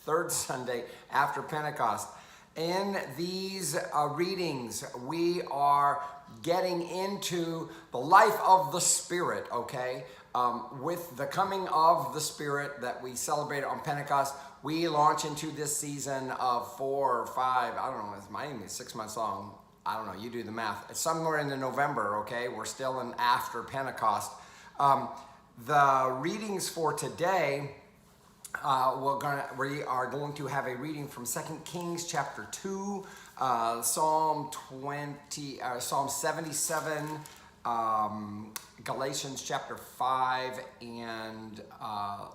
third Sunday after Pentecost. In these readings, we are getting into the life of the Spirit, okay? With the coming of the Spirit that we celebrated on Pentecost, we launch into this season of 4 or 5, I don't know, it might even be 6 months long. I don't know, you do the math. It's somewhere in the November, okay? We're still in after Pentecost. The readings for today, we are going to have a reading from 2 Kings chapter 2, Psalm 77, Galatians chapter 5, and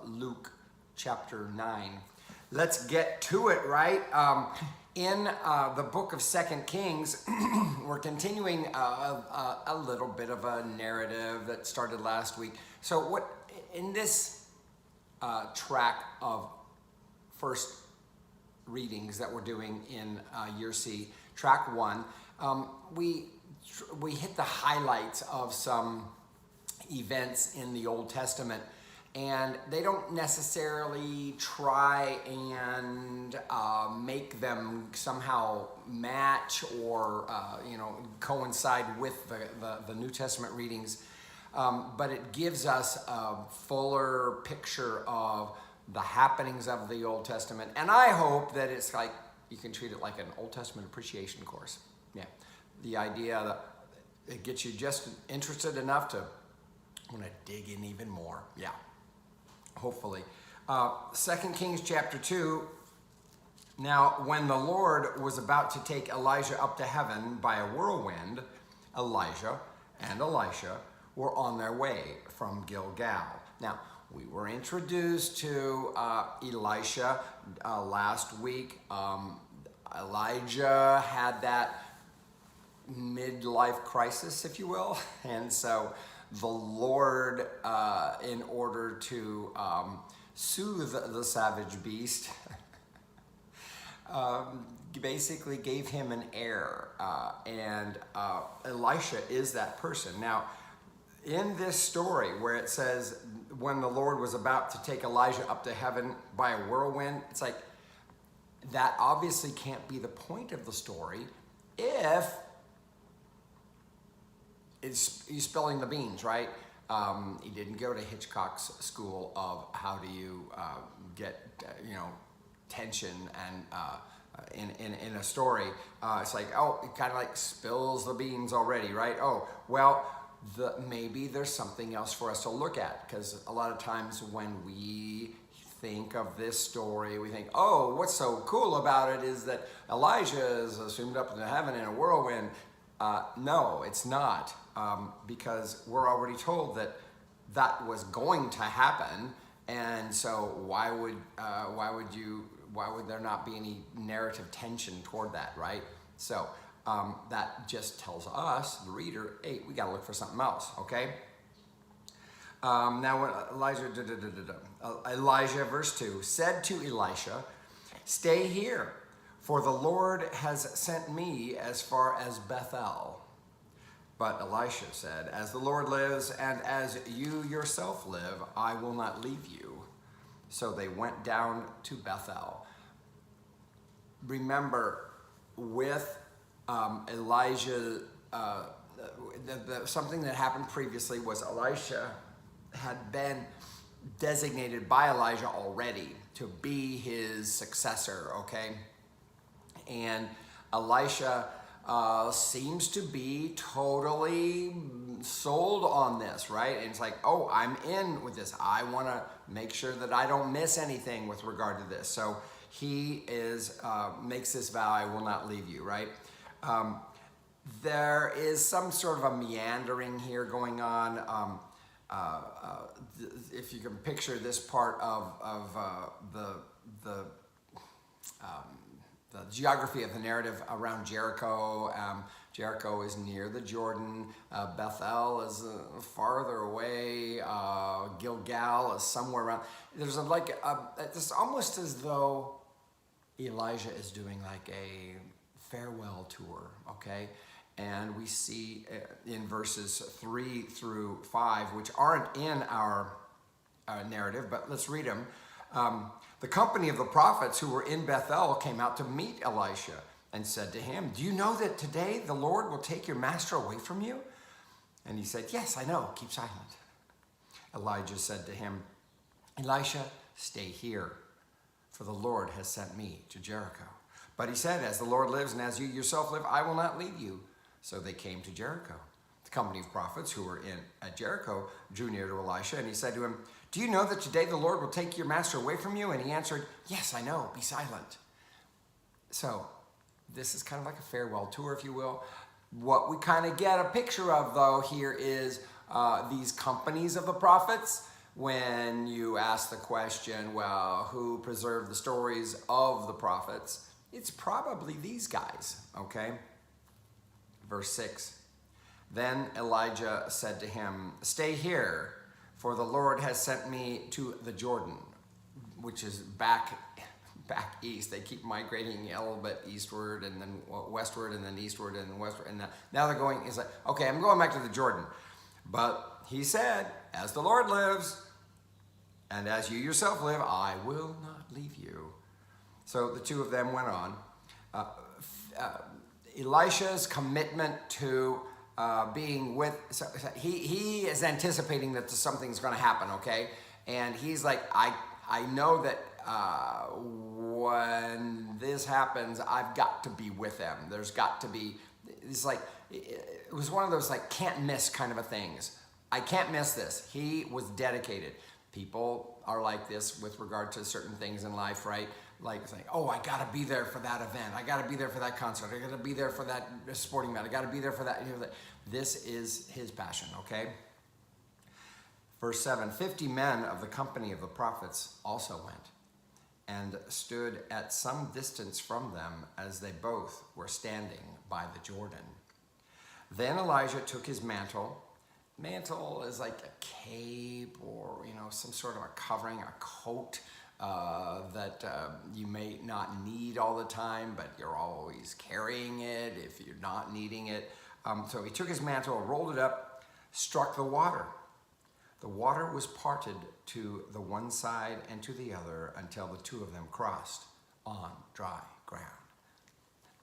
Luke chapter 9. Let's get to it, right? In the book of 2 Kings, we're continuing a little bit of a narrative that started last week. So what in this track of first readings that we're doing in year C, track 1, we hit the highlights of some events in the Old Testament, and they don't necessarily try and make them somehow match or coincide with the New Testament readings, but it gives us a fuller picture of the happenings of the Old Testament. And I hope that it's like, you can treat it like an Old Testament appreciation course. Yeah, the idea that it gets you just interested enough to want to dig in even more. Yeah, hopefully. 2 Kings chapter 2. Now, when the Lord was about to take Elijah up to heaven by a whirlwind, Elijah and Elisha were on their way from Gilgal. Now, we were introduced to Elisha last week. Elijah had that midlife crisis, if you will, and so the Lord, in order to soothe the savage beast, basically gave him an heir, and Elisha is that person. Now, in this story where it says when the Lord was about to take Elijah up to heaven by a whirlwind, it's like that obviously can't be the point of the story if he's spilling the beans, right? He didn't go to Hitchcock's school of how do you get tension and in a story. It's like, oh, it kind of like spills the beans already, right? Oh, well, maybe there's something else for us to look at, because a lot of times when we think of this story, we think, oh, what's so cool about it is that Elijah is assumed up into heaven in a whirlwind. No, it's not, because we're already told that that was going to happen, and so why would there not be any narrative tension toward that, right? So that just tells us, the reader, hey, we got to look for something else, okay? Now, when Elijah, verse 2, said to Elisha, "Stay here, for the Lord has sent me as far as Bethel." But Elisha said, "As the Lord lives, and as you yourself live, I will not leave you." So they went down to Bethel. Remember, with Elijah, something that happened previously was Elisha had been designated by Elijah already to be his successor, okay? And Elisha seems to be totally sold on this, right? And it's like, oh, I'm in with this. I want to make sure that I don't miss anything with regard to this. So he makes this vow, I will not leave you, right? There is some sort of a meandering here going on. If you can picture this part of the geography of the narrative around Jericho. Jericho is near the Jordan. Bethel is farther away. Gilgal is somewhere around. There's it's almost as though Elijah is doing like a farewell tour, okay? And we see in verses 3 through 5, which aren't in our narrative, but let's read them. The company of the prophets who were in Bethel came out to meet Elisha and said to him, "Do you know that today the Lord will take your master away from you?" And he said, "Yes, I know. Keep silent." Elijah said to him, "Elisha, stay here, for the Lord has sent me to Jericho." But he said, "As the Lord lives and as you yourself live, I will not leave you." So they came to Jericho. The company of prophets who were at Jericho drew near to Elisha, and he said to him, "Do you know that today the Lord will take your master away from you?" And he answered, "Yes, I know. Be silent." So this is kind of like a farewell tour, if you will. What we kind of get a picture of, though, here is these companies of the prophets. When you ask the question, well, who preserved the stories of the prophets? It's probably these guys, okay? Verse 6. Then Elijah said to him, "Stay here, for the Lord has sent me to the Jordan," which is back east. They keep migrating a little bit eastward and then westward and then eastward and westward. And now they're going, he's like, "Okay, I'm going back to the Jordan." But he said, "As the Lord lives and as you yourself live, I will not leave you." So the two of them went on. Elisha's commitment to being with, he is anticipating that something's going to happen, okay? And he's like, I know that when this happens, I've got to be with them. There's got to be, it's like, it was one of those like can't miss kind of a things. I can't miss this. He was dedicated. People are like this with regard to certain things in life, right? Like saying, "Oh, I got to be there for that event. I got to be there for that concert. I got to be there for that sporting event. I got to be there for that." You know, this is his passion, okay? Verse 7, 50 men of the company of the prophets also went and stood at some distance from them as they both were standing by the Jordan. Then Elijah took his mantle. Mantle is like a cape or, some sort of a covering, a coat that you may not need all the time, but you're always carrying it if you're not needing it. So he took his mantle, rolled it up, struck the water. The water was parted to the one side and to the other until the two of them crossed on dry ground.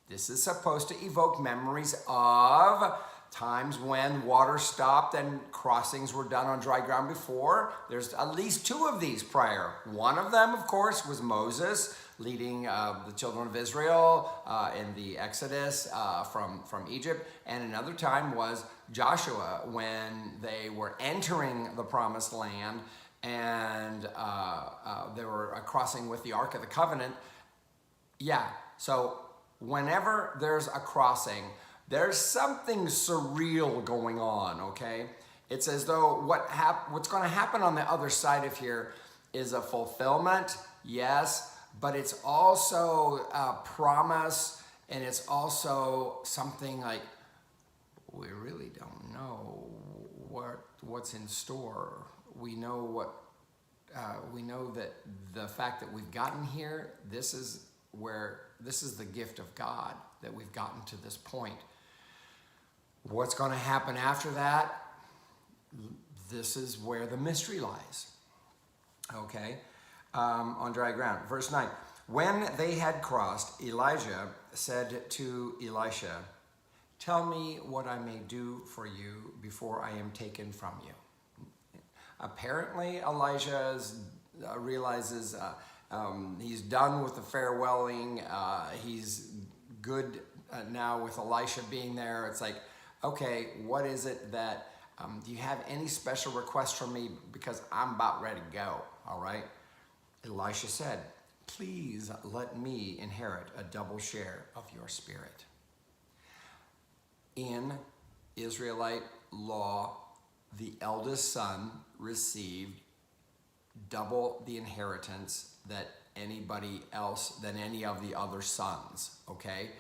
This is supposed to evoke memories of times when water stopped and crossings were done on dry ground before. There's at least two of these prior. One of them, of course, was Moses leading the children of Israel in the Exodus from Egypt. And another time was Joshua when they were entering the promised land and they were crossing with the Ark of the Covenant. Yeah, so whenever there's a crossing, there's something surreal going on, okay? It's as though what's going to happen on the other side of here is a fulfillment, yes, but it's also a promise, and it's also something like we really don't know what's in store. We know that the fact that we've gotten here, this is the gift of God that we've gotten to this point. What's going to happen after that? This is where the mystery lies. Okay? On dry ground. Verse 9. When they had crossed, Elijah said to Elisha, "Tell me what I may do for you before I am taken from you." Apparently, Elijah realizes he's done with the farewelling. He's good now with Elisha being there. It's like, okay, what is it that, do you have any special requests from me? Because I'm about ready to go, all right? Elisha said, "Please let me inherit a double share of your spirit." In Israelite law, the eldest son received double the inheritance that anybody else than any of the other sons, okay?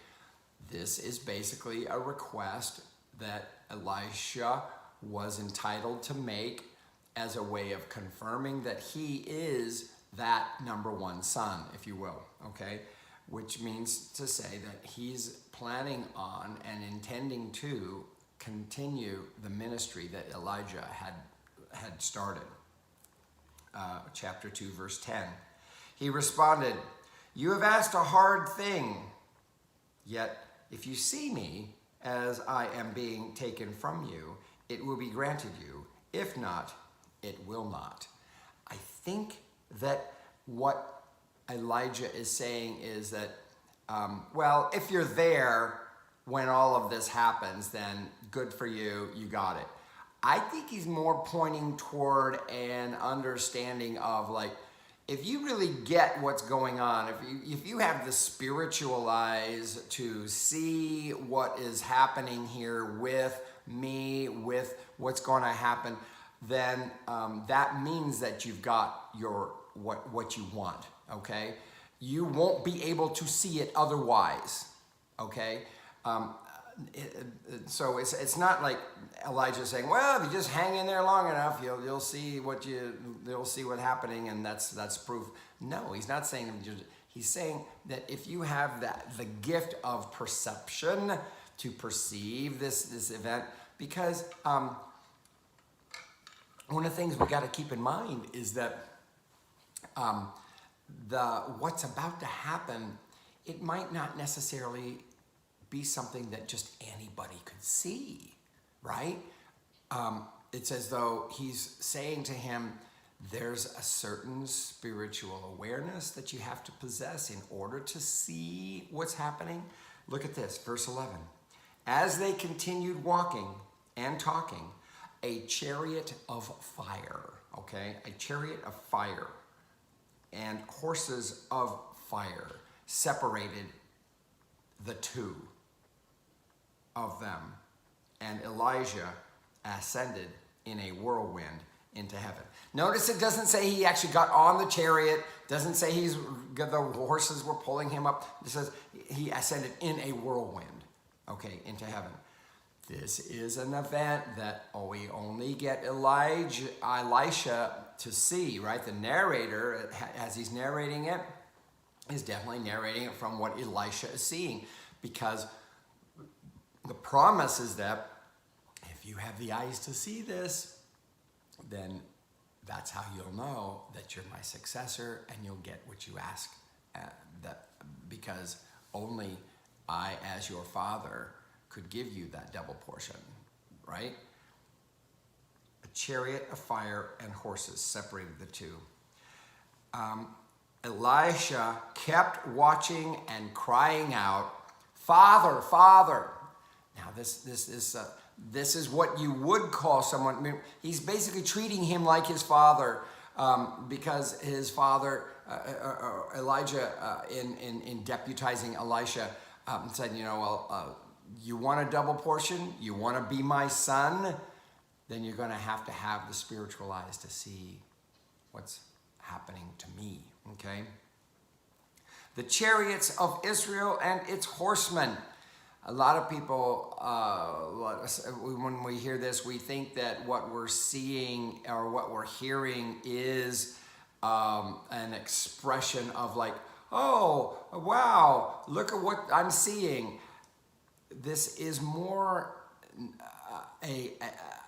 This is basically a request that Elisha was entitled to make as a way of confirming that he is that number one son, if you will, okay? Which means to say that he's planning on and intending to continue the ministry that Elijah had started. Chapter 2, verse 10. He responded, "You have asked a hard thing. Yet, if you see me as I am being taken from you, it will be granted you. If not, it will not." I think that what Elijah is saying is that, well, if you're there when all of this happens, then good for you, you got it. I think he's more pointing toward an understanding of, like, if you really get what's going on, if you have the spiritual eyes to see what is happening here with me, with what's going to happen, then that means that you've got your what you want. Okay, you won't be able to see it otherwise. Okay. So it's not like Elijah saying, well, if you just hang in there long enough, you'll see what's happening, and that's proof. No, he's not saying. He's saying that if you have the gift of perception to perceive this event, because one of the things we got to keep in mind is that what's about to happen, it might not necessarily be something that just anybody could see, right? It's as though he's saying to him, there's a certain spiritual awareness that you have to possess in order to see what's happening. Look at this, verse 11. As they continued walking and talking, a chariot of fire, okay? A chariot of fire and horses of fire separated the two of them, and Elijah ascended in a whirlwind into heaven. Notice it doesn't say he actually got on the chariot, doesn't say the horses were pulling him up. It says he ascended in a whirlwind, okay, into heaven. This is an event that we only get Elisha to see, right? The narrator, as he's narrating it, is definitely narrating it from what Elisha is seeing, because the promise is that if you have the eyes to see this, then that's how you'll know that you're my successor and you'll get what you ask. Because only I, as your father, could give you that double portion, right? A chariot of fire and horses separated the two. Elisha kept watching and crying out, "Father, Father." Now this is what you would call someone. I mean, he's basically treating him like his father, because his father, Elijah, in deputizing Elisha, said, you want a double portion? You want to be my son? Then you're going to have the spiritual eyes to see what's happening to me, okay? The chariots of Israel and its horsemen. A lot of people, when we hear this, we think that what we're seeing or what we're hearing is an expression of, like, oh, wow, look at what I'm seeing. This is more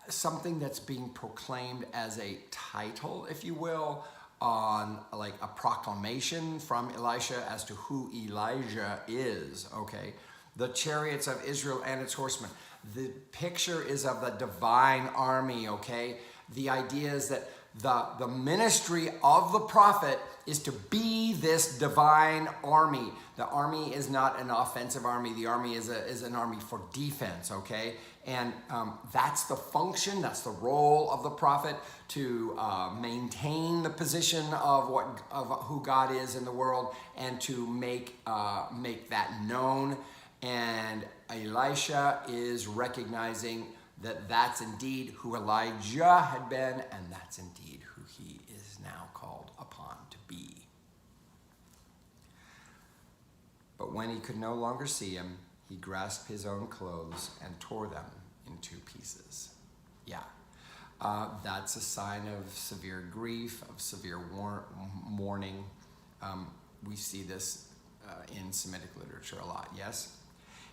something that's being proclaimed as a title, if you will, on like a proclamation from Elisha as to who Elijah is, okay? The chariots of Israel and its horsemen. The picture is of the divine army, okay? The idea is that the ministry of the prophet is to be this divine army. The army is not an offensive army. The army is an army for defense, okay? And that's the function, that's the role of the prophet, to maintain the position of who God is in the world and to make that known. And Elisha is recognizing that that's indeed who Elijah had been, and that's indeed who he is now called upon to be. But when he could no longer see him, he grasped his own clothes and tore them in two pieces. Yeah, that's a sign of severe grief, of severe mourning. We see this in Semitic literature a lot, yes?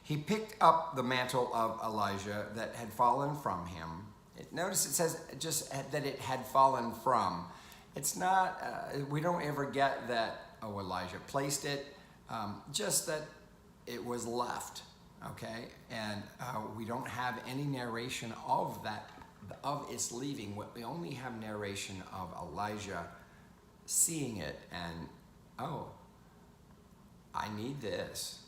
He picked up the mantle of Elijah that had fallen from him. Notice it says just that it had fallen from. It's not, we don't ever get that Elijah placed it, just that it was left, okay? And we don't have any narration of that, of its leaving. We only have narration of Elijah seeing it and, oh, I need this,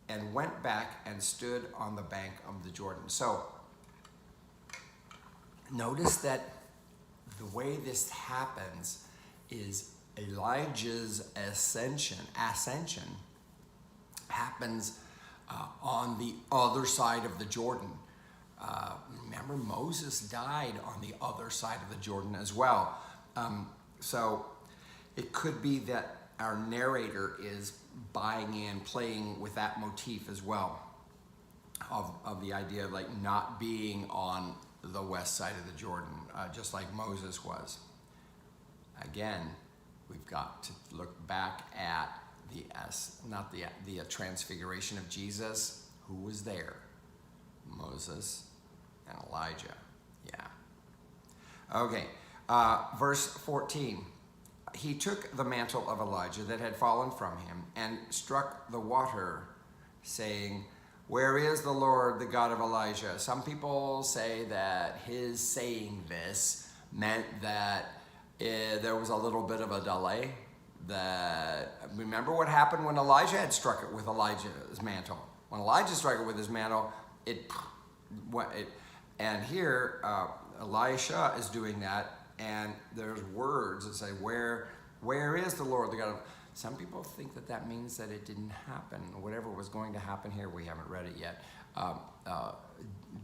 and went back and stood on the bank of the Jordan. So notice that the way this happens is Elijah's ascension happens on the other side of the Jordan. Remember, Moses died on the other side of the Jordan as well. So it could be that our narrator is buying in, playing with that motif as well, of the idea of like not being on the west side of the Jordan, just like Moses was. Again, we've got to look back at the transfiguration of Jesus. Who was there? Moses and Elijah. Yeah. Okay, verse 14. He took the mantle of Elijah that had fallen from him and struck the water, saying, "Where is the Lord, the God of Elijah?" Some people say that his saying this meant that there was a little bit of a delay. Remember what happened when Elijah had struck it with Elijah's mantle. When Elijah struck it with his mantle, and here Elisha is doing that. And there's words that say, where is the Lord, the God of... Some people think that means that it didn't happen. Whatever was going to happen here, we haven't read it yet,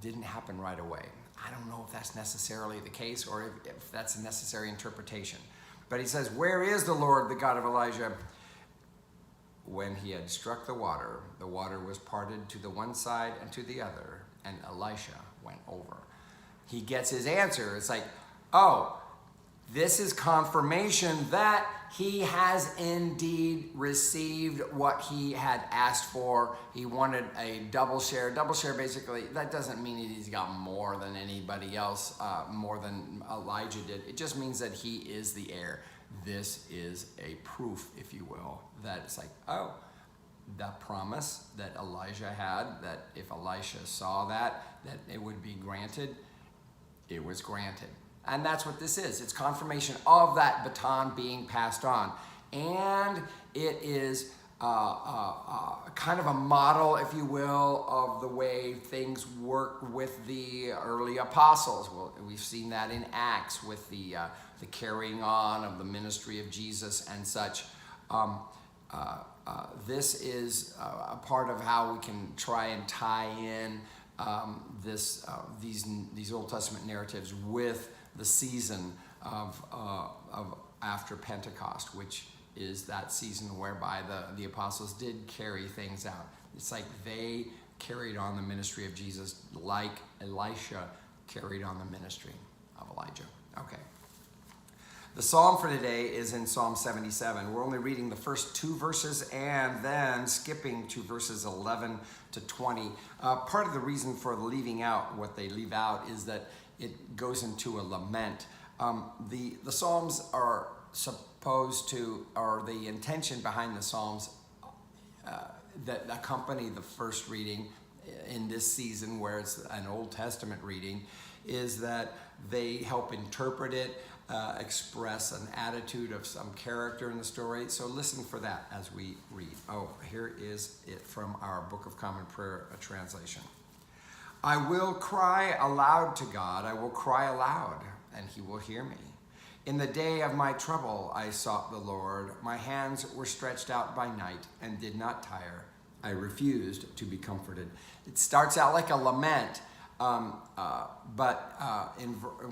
didn't happen right away. I don't know if that's necessarily the case or if that's a necessary interpretation. But he says, where is the Lord, the God of Elijah? When he had struck the water was parted to the one side and to the other, and Elisha went over. He gets his answer. It's like, oh, this is confirmation that he has indeed received what he had asked for. He wanted a double share. Double share, basically, that doesn't mean that he's got more than anybody else, more than Elijah did. It just means that he is the heir. This is a proof, if you will, that it's like, oh, the promise that Elijah had, that if Elisha saw that it would be granted, it was granted. And that's what this is. It's confirmation of that baton being passed on. And it is kind of a model, if you will, of the way things work with the early apostles. Well, we've seen that in Acts with the carrying on of the ministry of Jesus and such. This is a part of how we can try and tie in these Old Testament narratives with the season of after Pentecost, which is that season whereby the apostles did carry things out. It's like they carried on the ministry of Jesus like Elisha carried on the ministry of Elijah. Okay. The psalm for today is in Psalm 77. We're only reading the first 2 verses and then skipping to verses 11 to 20. Part of the reason for leaving out what they leave out is that it goes into a lament. The Psalms are supposed to, or the intention behind the Psalms that accompany the first reading in this season where it's an Old Testament reading, is that they help interpret it, express an attitude of some character in the story. So listen for that as we read. Oh, here is it from our Book of Common Prayer, a translation. I will cry aloud to God. I will cry aloud, and he will hear me. In the day of my trouble, I sought the Lord. My hands were stretched out by night and did not tire. I refused to be comforted. It starts out like a lament, but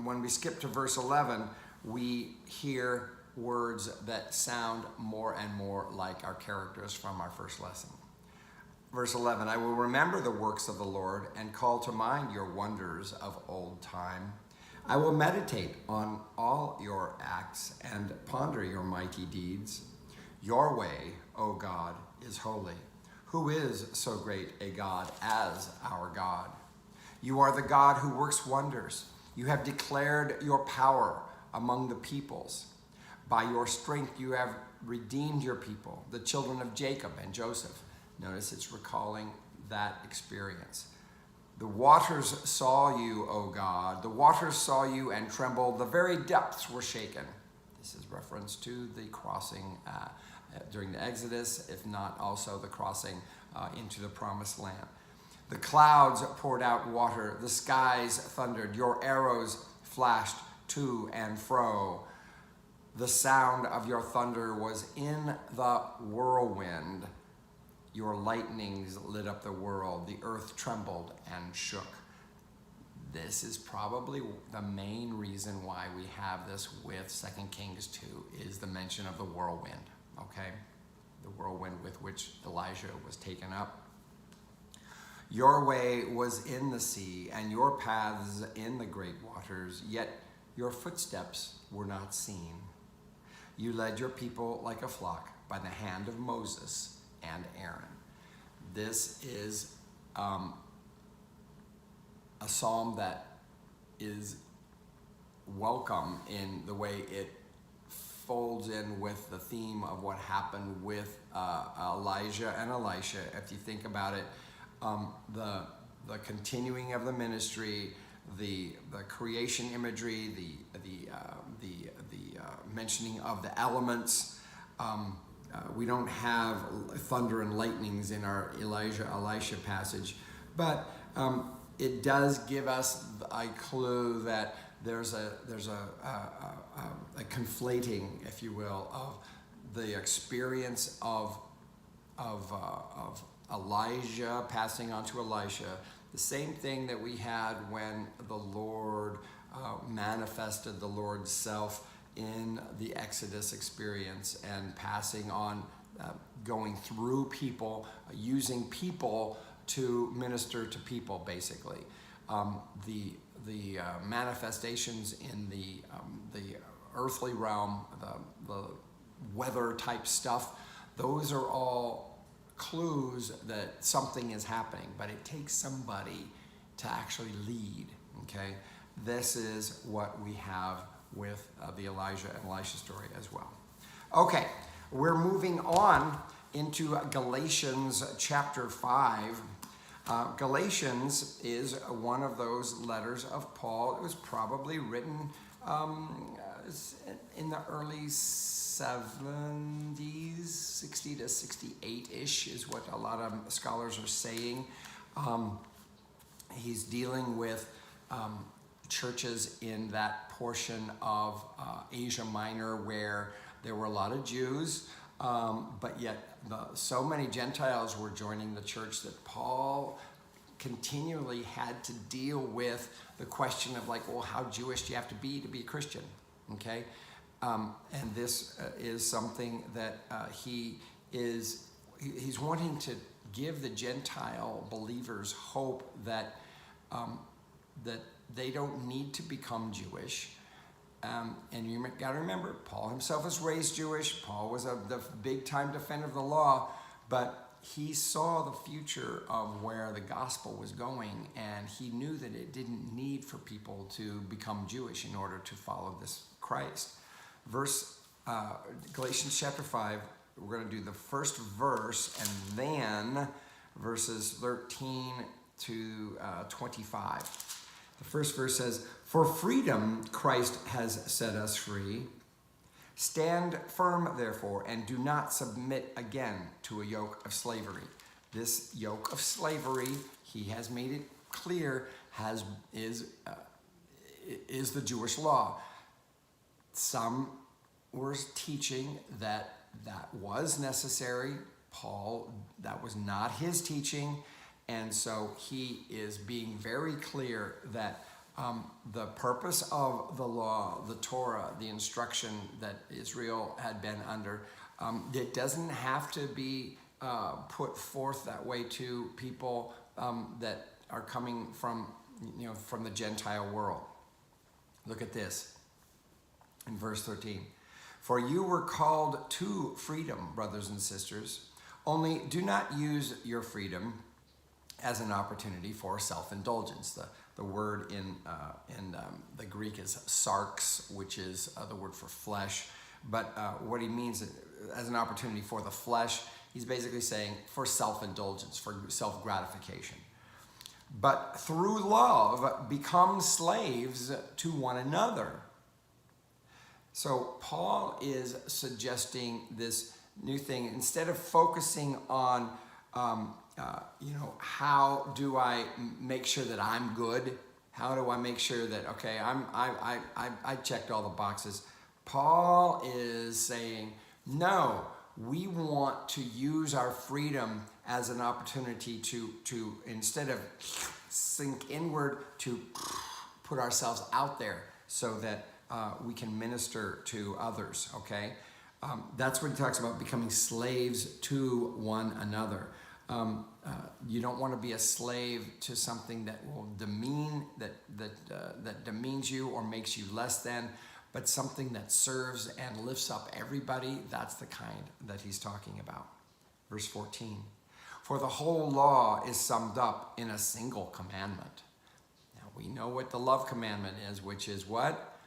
when we skip to verse 11, we hear words that sound more and more like our characters from our first lesson. Verse 11, I will remember the works of the Lord and call to mind your wonders of old time. I will meditate on all your acts and ponder your mighty deeds. Your way, O God, is holy. Who is so great a God as our God? You are the God who works wonders. You have declared your power among the peoples. By your strength you have redeemed your people, the children of Jacob and Joseph. Notice it's recalling that experience. The waters saw you, O God. The waters saw you and trembled. The very depths were shaken. This is reference to the crossing during the Exodus, if not also the crossing into the promised land. The clouds poured out water. The skies thundered. Your arrows flashed to and fro. The sound of your thunder was in the whirlwind. Your lightnings lit up the world. The earth trembled and shook. This is probably the main reason why we have this with 2 Kings 2, is the mention of the whirlwind, okay? The whirlwind with which Elijah was taken up. Your way was in the sea, and your paths in the great waters, yet your footsteps were not seen. You led your people like a flock by the hand of Moses and Aaron. This is a psalm that is welcome in the way it folds in with the theme of what happened with Elijah and Elisha. If you think about it, the continuing of the ministry, the creation imagery, the mentioning of the elements. We don't have thunder and lightnings in our Elijah-Elisha passage, but it does give us a clue that there's a conflating, if you will, of the experience of Elijah passing on to Elisha. The same thing that we had when the Lord manifested the Lord's self in the Exodus experience and passing on, going through people, using people to minister to people, basically. The manifestations in the earthly realm, the weather type stuff, those are all clues that something is happening, but it takes somebody to actually lead, okay? This is what we have with the Elijah and Elisha story as well. Okay, we're moving on into Galatians chapter 5. Galatians is one of those letters of Paul. It was probably written in the early 70s, 60 to 68-ish is what a lot of scholars are saying. He's dealing with churches in that portion of Asia Minor where there were a lot of Jews, but yet so many Gentiles were joining the church that Paul continually had to deal with the question of like, well, how Jewish do you have to be a Christian, okay? And this is something that he's wanting to give the Gentile believers hope that that they don't need to become Jewish. And you got to remember, Paul himself was raised Jewish. Paul was the big-time defender of the law, but he saw the future of where the gospel was going, and he knew that it didn't need for people to become Jewish in order to follow this Christ. Galatians chapter 5, we're going to do the first verse and then verses 13 to 25. The first verse says, "For freedom Christ has set us free. Stand firm, therefore, and do not submit again to a yoke of slavery." This yoke of slavery, he has made it clear, is the Jewish law. Some were teaching that was necessary. Paul, that was not his teaching. And so he is being very clear that the purpose of the law, the Torah, the instruction that Israel had been under, it doesn't have to be put forth that way to people that are coming from the Gentile world. Look at this in verse 13. "For you were called to freedom, brothers and sisters. Only do not use your freedom as an opportunity for self-indulgence." The word in the Greek is sarx, which is the word for flesh. But what he means as an opportunity for the flesh, he's basically saying for self-indulgence, for self-gratification. But through love, become slaves to one another. So Paul is suggesting this new thing. Instead of focusing on, how do I make sure that I'm good? How do I make sure that, okay, I checked all the boxes. Paul is saying, no, we want to use our freedom as an opportunity to instead of sink inward, to put ourselves out there so that we can minister to others, okay? That's what he talks about, becoming slaves to one another. You don't want to be a slave to something that will demean, that demeans you or makes you less than, but something that serves and lifts up everybody. That's the kind that he's talking about. Verse 14, for the whole law is summed up in a single commandment. Now we know what the love commandment is, which is what?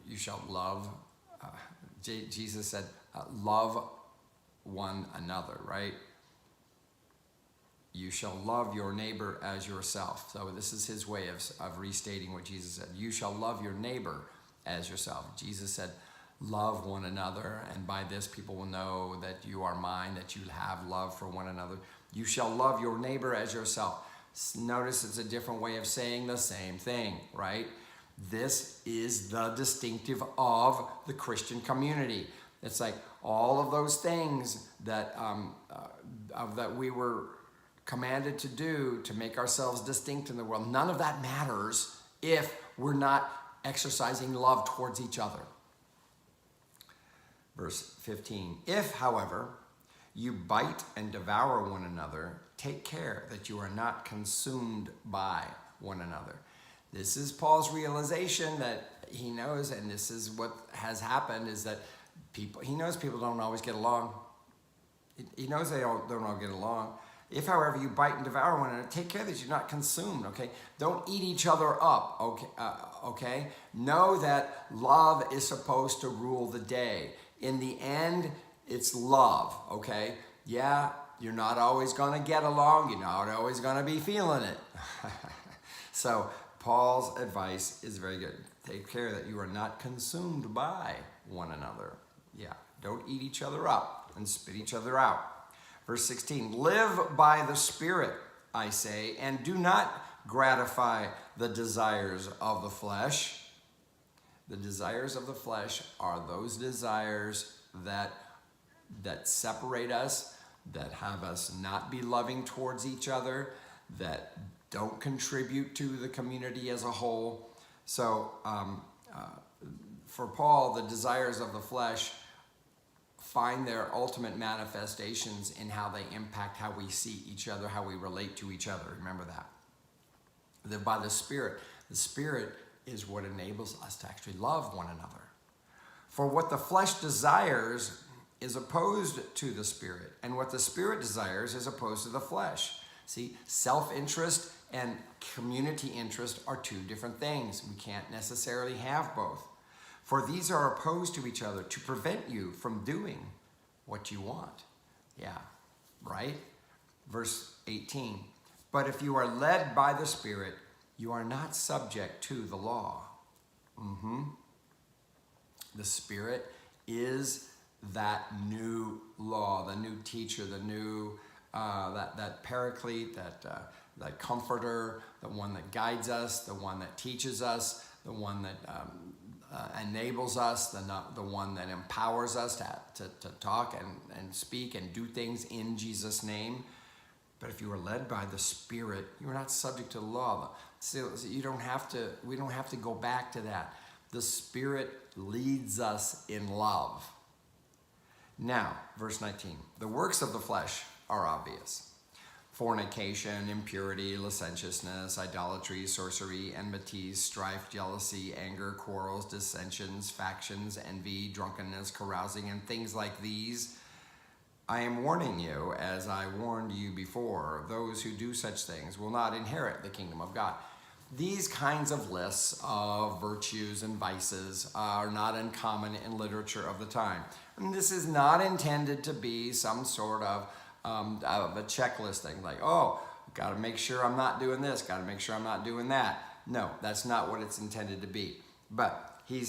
You shall love. Jesus said, love one another, right? You shall love your neighbor as yourself. So this is his way of restating what Jesus said. You shall love your neighbor as yourself. Jesus said, love one another, and by this people will know that you are mine, that you have love for one another. You shall love your neighbor as yourself. Notice it's a different way of saying the same thing, right? This is the distinctive of the Christian community. It's like all of those things that that we were commanded to do to make ourselves distinct in the world. None of that matters if we're not exercising love towards each other. Verse 15, if, however, you bite and devour one another, take care that you are not consumed by one another. This is Paul's realization that he knows, and this is what has happened, is that he knows people don't always get along. He knows they don't all get along. If, however, you bite and devour one another, take care that you're not consumed, okay? Don't eat each other up, okay? Know that love is supposed to rule the day. In the end, it's love, okay? Yeah, you're not always going to get along. You're not always going to be feeling it. So Paul's advice is very good. Take care that you are not consumed by one another. Yeah, don't eat each other up and spit each other out. Verse 16, live by the Spirit, I say, and do not gratify the desires of the flesh. The desires of the flesh are those desires that separate us, that have us not be loving towards each other, that don't contribute to the community as a whole. So for Paul, the desires of the flesh find their ultimate manifestations in how they impact how we see each other, how we relate to each other. Remember that. That by the Spirit is what enables us to actually love one another. For what the flesh desires is opposed to the Spirit, and what the Spirit desires is opposed to the flesh. See, self-interest and community interest are two different things. We can't necessarily have both. For these are opposed to each other to prevent you from doing what you want. Yeah, right? Verse 18. But if you are led by the Spirit, you are not subject to the law. The Spirit is that new law, the new teacher, the new that paraclete, that comforter, the one that guides us, the one that teaches us, the one that enables us, the one that empowers us to talk and speak and do things in Jesus' name. But if you are led by the Spirit, you are not subject to the law. So we don't have to go back to that. The Spirit leads us in love. Now, verse 19, the works of the flesh are obvious. Fornication, impurity, licentiousness, idolatry, sorcery, enmities, strife, jealousy, anger, quarrels, dissensions, factions, envy, drunkenness, carousing, and things like these. I am warning you, as I warned you before, those who do such things will not inherit the kingdom of God. these kinds of lists of virtues and vices are not uncommon in literature of the time. And this is not intended to be some sort of a checklist thing, like, oh, got to make sure I'm not doing this, got to make sure I'm not doing that. No, that's not what it's intended to be. But he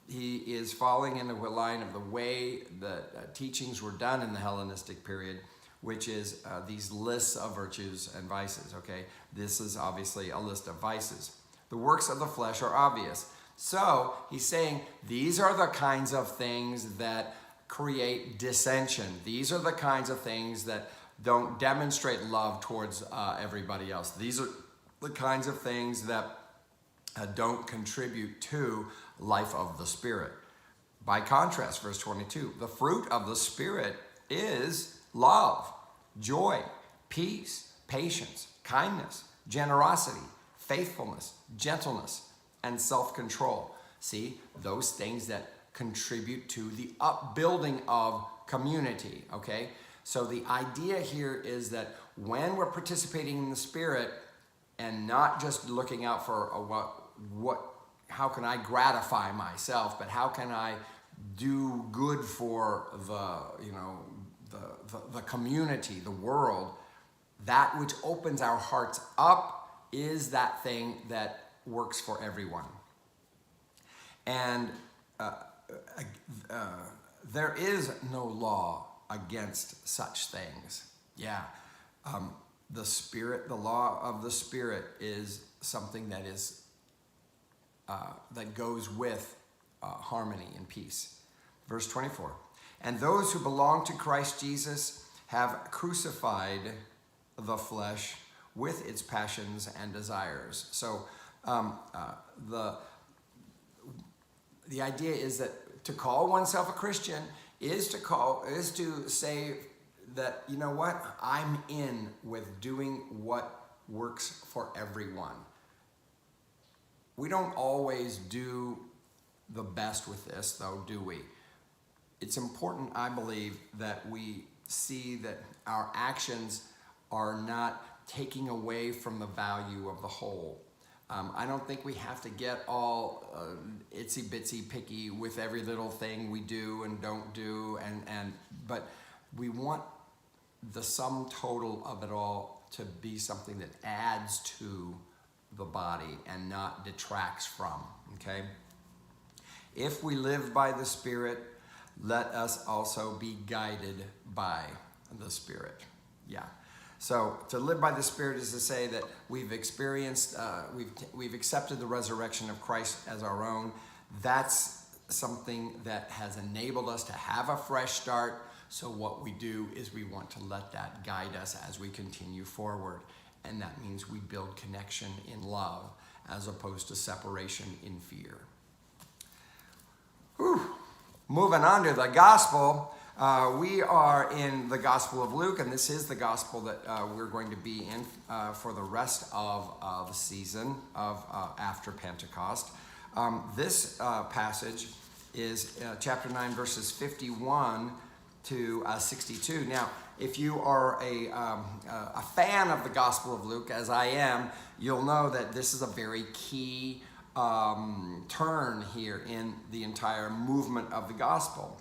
is falling into the line of the way the teachings were done in the Hellenistic period, which is these lists of virtues and vices, okay? This is obviously a list of vices. The works of the flesh are obvious. So he's saying these are the kinds of things that create dissension. These are the kinds of things that don't demonstrate love towards everybody else. These are the kinds of things that don't contribute to life of the Spirit. By contrast, verse 22, the fruit of the Spirit is love, joy, peace, patience, kindness, generosity, faithfulness, gentleness, and self-control. See, those things that contribute to the upbuilding of community, okay? So the idea here is that when we're participating in the Spirit and not just looking out for how can I gratify myself, but how can I do good for the community, the world, that which opens our hearts up is that thing that works for everyone. And there is no law against such things. Yeah. The Spirit, the law of the Spirit is something that is that goes with harmony and peace. Verse 24, and those who belong to Christ Jesus have crucified the flesh with its passions and desires. So the idea is that to call oneself a Christian is to say that, you know what, I'm in with doing what works for everyone. We don't always do the best with this, though, do we? It's important, I believe, that we see that our actions are not taking away from the value of the whole. I don't think we have to get all itsy bitsy picky with every little thing we do and don't do, but we want the sum total of it all to be something that adds to the body and not detracts from, okay? If we live by the Spirit, let us also be guided by the Spirit. Yeah. So to live by the Spirit is to say that we've experienced, we've accepted the resurrection of Christ as our own. That's something that has enabled us to have a fresh start. So what we do is we want to let that guide us as we continue forward. And that means we build connection in love as opposed to separation in fear. Whew. Moving on to the gospel. We are in the Gospel of Luke, and this is the gospel that we're going to be in for the rest of the season of after Pentecost. This passage is chapter 9, verses 51 to 62. Now, if you are a fan of the Gospel of Luke, as I am, you'll know that this is a very key turn here in the entire movement of the gospel.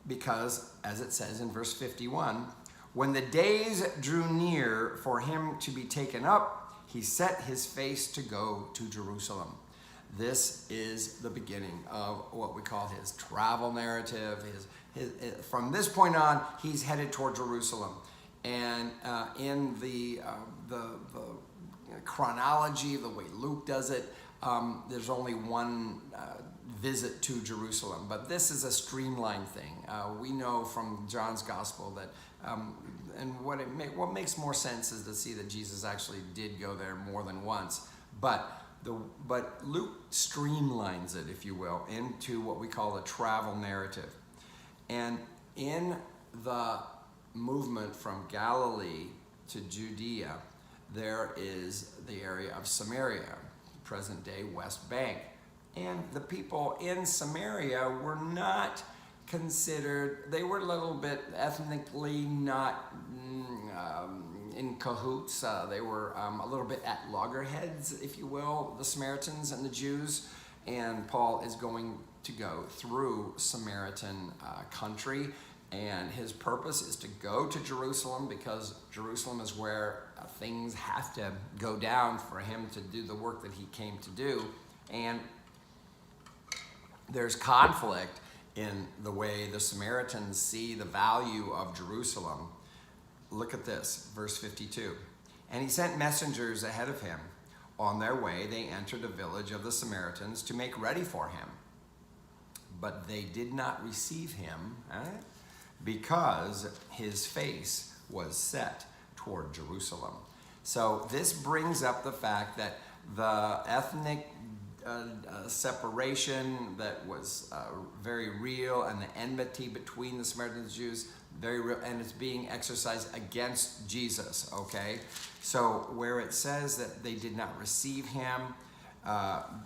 Because, as it says in verse 51, when the days drew near for him to be taken up, he set his face to go to Jerusalem. This is the beginning of what we call his travel narrative. From this point on, he's headed toward Jerusalem. And in the chronology, the way Luke does it, there's only one visit to Jerusalem, but this is a streamlined thing. We know from John's gospel that, and what makes more sense is to see that Jesus actually did go there more than once, but Luke streamlines it, if you will, into what we call a travel narrative. And in the movement from Galilee to Judea, there is the area of Samaria, present-day West Bank. And the people in Samaria were not considered, they were a little bit ethnically not in cahoots. They were a little bit at loggerheads, if you will, the Samaritans and the Jews. And Paul is going to go through Samaritan country. And his purpose is to go to Jerusalem, because Jerusalem is where things have to go down for him to do the work that he came to do. And there's conflict in the way the Samaritans see the value of Jerusalem. Look at this, verse 52. And he sent messengers ahead of him. On their way, they entered the village of the Samaritans to make ready for him. But they did not receive him, because his face was set toward Jerusalem. So this brings up the fact that the ethnic separation that was very real, and the enmity between the Samaritans and the Jews, very real, and it's being exercised against Jesus, okay? So where it says that they did not receive him,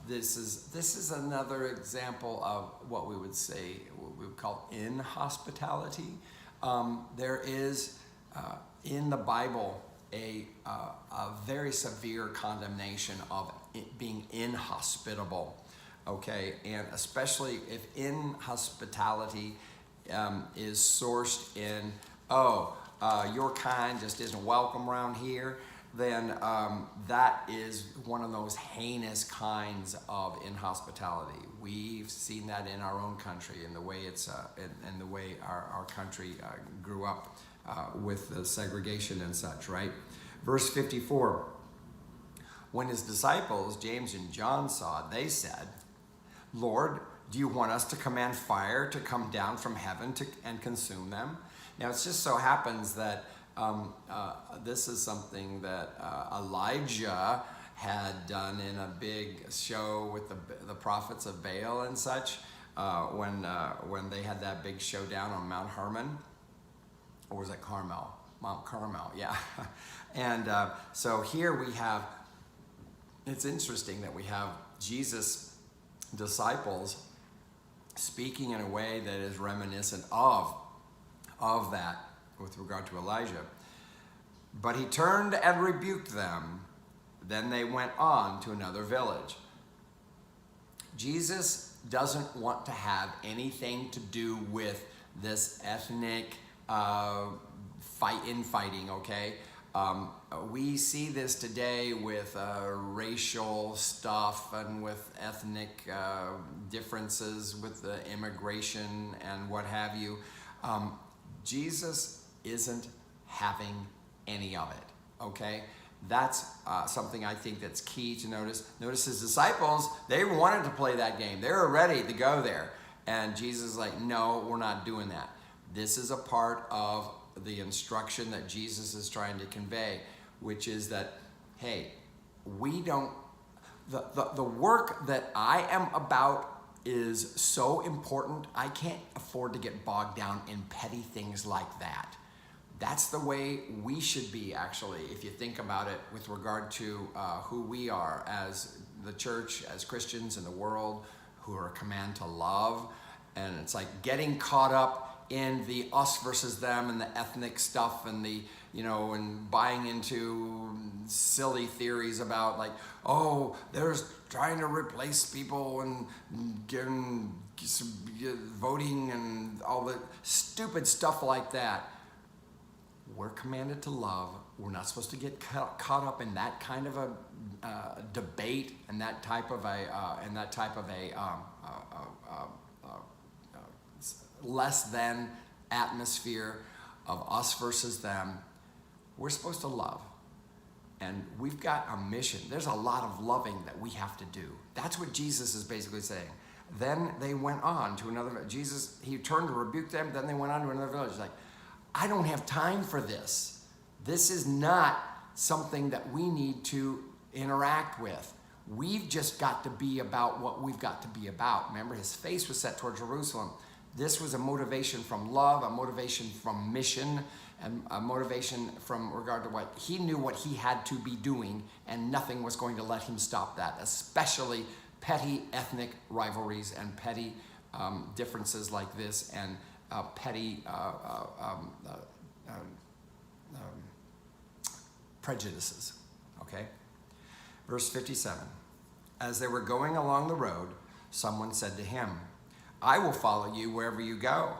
this is another example of what we would say, what we would call inhospitality. There is in the Bible a very severe condemnation of it being inhospitable, okay? And especially if inhospitality is sourced in, your kind just isn't welcome around here, then that is one of those heinous kinds of inhospitality. We've seen that in our own country, in the way it's in the way our country grew up with the segregation and such, right? Verse 54. When his disciples, James and John, saw it, they said, Lord, do you want us to command fire to come down from heaven and consume them? Now, it just so happens that this is something that Elijah had done in a big show with the prophets of Baal and such, when they had that big showdown on Mount Hermon. Or was it Carmel? Mount Carmel, yeah. And so here we have, it's interesting that we have Jesus' disciples speaking in a way that is reminiscent of that with regard to Elijah. But he turned and rebuked them. Then they went on to another village. Jesus doesn't want to have anything to do with this ethnic infighting, okay? We see this today with racial stuff and with ethnic differences with the immigration and what have you. Jesus isn't having any of it, okay? That's something I think that's key to notice. Notice his disciples, they wanted to play that game. They were ready to go there. And Jesus is like, no, we're not doing that. This is a part of the instruction that Jesus is trying to convey, which is that, hey, we don't, the work that I am about is so important, I can't afford to get bogged down in petty things like that. That's the way we should be, actually, if you think about it, with regard to who we are as the church, as Christians in the world, who are commanded to love. And it's like getting caught up in the us versus them and the ethnic stuff and the, and buying into silly theories about like, there's trying to replace people and getting voting and all the stupid stuff like that. We're commanded to love. We're not supposed to get caught up in that kind of a debate and that type of a less than atmosphere of us versus them. We're supposed to love. And we've got a mission. There's a lot of loving that we have to do. That's what Jesus is basically saying. Then they went on to another, he turned to rebuke them, then they went on to another village. Like, I don't have time for this. This is not something that we need to interact with. We've just got to be about what we've got to be about. Remember, his face was set toward Jerusalem. This was a motivation from love, a motivation from mission, and a motivation from regard to what he knew what he had to be doing, and nothing was going to let him stop that, especially petty ethnic rivalries and petty differences like this, and petty prejudices, okay? Verse 57, as they were going along the road, someone said to him, I will follow you wherever you go.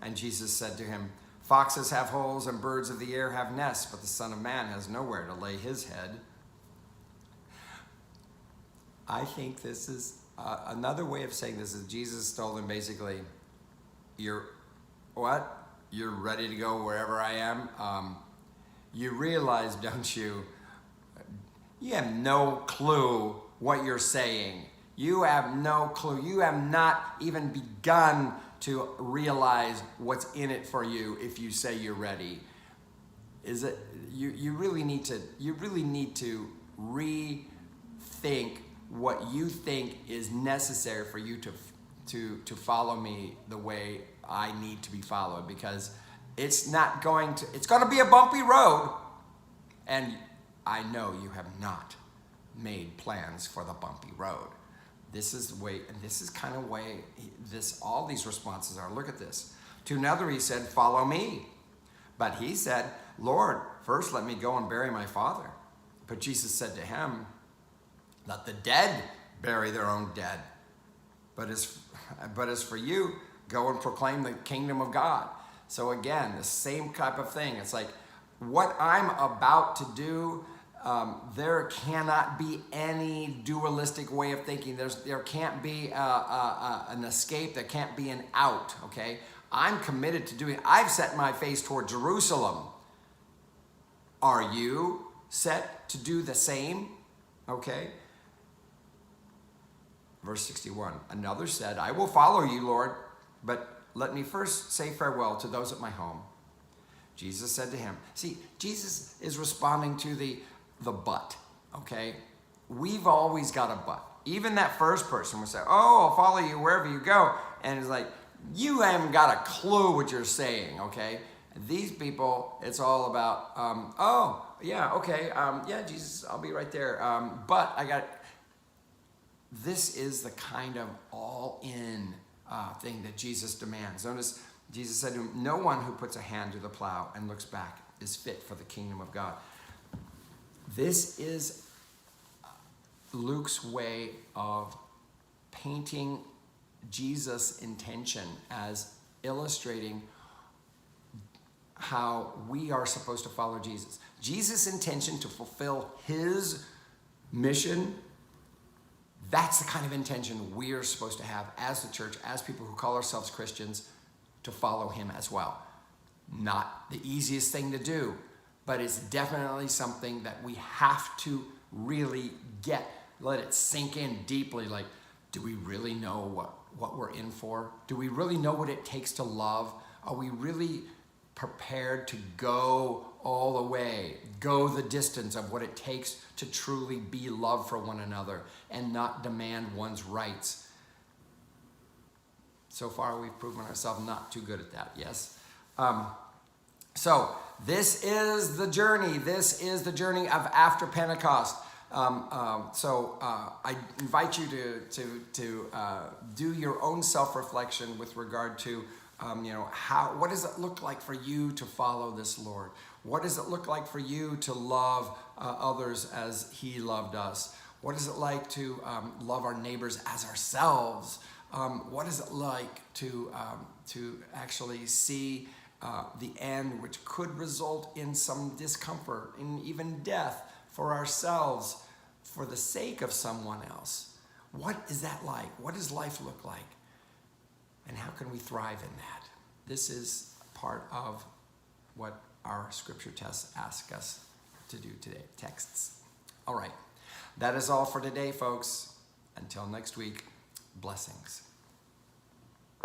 And Jesus said to him, foxes have holes and birds of the air have nests, but the Son of Man has nowhere to lay his head. I think this is another way of saying this is Jesus told him basically, you're what? You're ready to go wherever I am? You realize, don't you? You have no clue what you're saying. You have no clue. You have not even begun to realize what's in it for you if you say you're ready. Is it you really need to rethink what you think is necessary for you to follow me the way I need to be followed, because it's going to be a bumpy road, and I know you have not made plans for the bumpy road. This is the way, and this is kind of way all these responses are. Look at this. To another he said, follow me. But he said, Lord, first let me go and bury my father. But Jesus said to him, let the dead bury their own dead. But as for you, go and proclaim the kingdom of God. So again, the same type of thing. It's like what I'm about to do, there cannot be any dualistic way of thinking. There can't be an escape. There can't be an out, okay? I'm committed to doing it. I've set my face toward Jerusalem. Are you set to do the same? Okay? Verse 61, another said, I will follow you, Lord, but let me first say farewell to those at my home. Jesus said to him, see, Jesus is responding to the but, okay? We've always got a but. Even that first person would say, oh, I'll follow you wherever you go. And it's like, you haven't got a clue what you're saying, okay? These people, it's all about, oh, yeah, okay, yeah, Jesus, I'll be right there. But this is the kind of all-in thing that Jesus demands. Notice, Jesus said to him, no one who puts a hand to the plow and looks back is fit for the kingdom of God. This is Luke's way of painting Jesus' intention as illustrating how we are supposed to follow Jesus. Jesus' intention to fulfill his mission, that's the kind of intention we are supposed to have as the church, as people who call ourselves Christians, to follow him as well. Not the easiest thing to do, but it's definitely something that we have to really let it sink in deeply. Like, do we really know what we're in for? Do we really know what it takes to love? Are we really prepared to go all the way, go the distance of what it takes to truly be love for one another and not demand one's rights? So far, we've proven ourselves not too good at that, yes? So this is the journey. This is the journey of after Pentecost. I invite you to do your own self-reflection with regard to what does it look like for you to follow this Lord? What does it look like for you to love others as he loved us? What is it like to love our neighbors as ourselves? What is it like to actually see the end, which could result in some discomfort, in even death for ourselves, for the sake of someone else? What is that like? What does life look like? And how can we thrive in that? This is part of what our scripture texts ask us to do today. Texts. All right. That is all for today, folks. Until next week, blessings.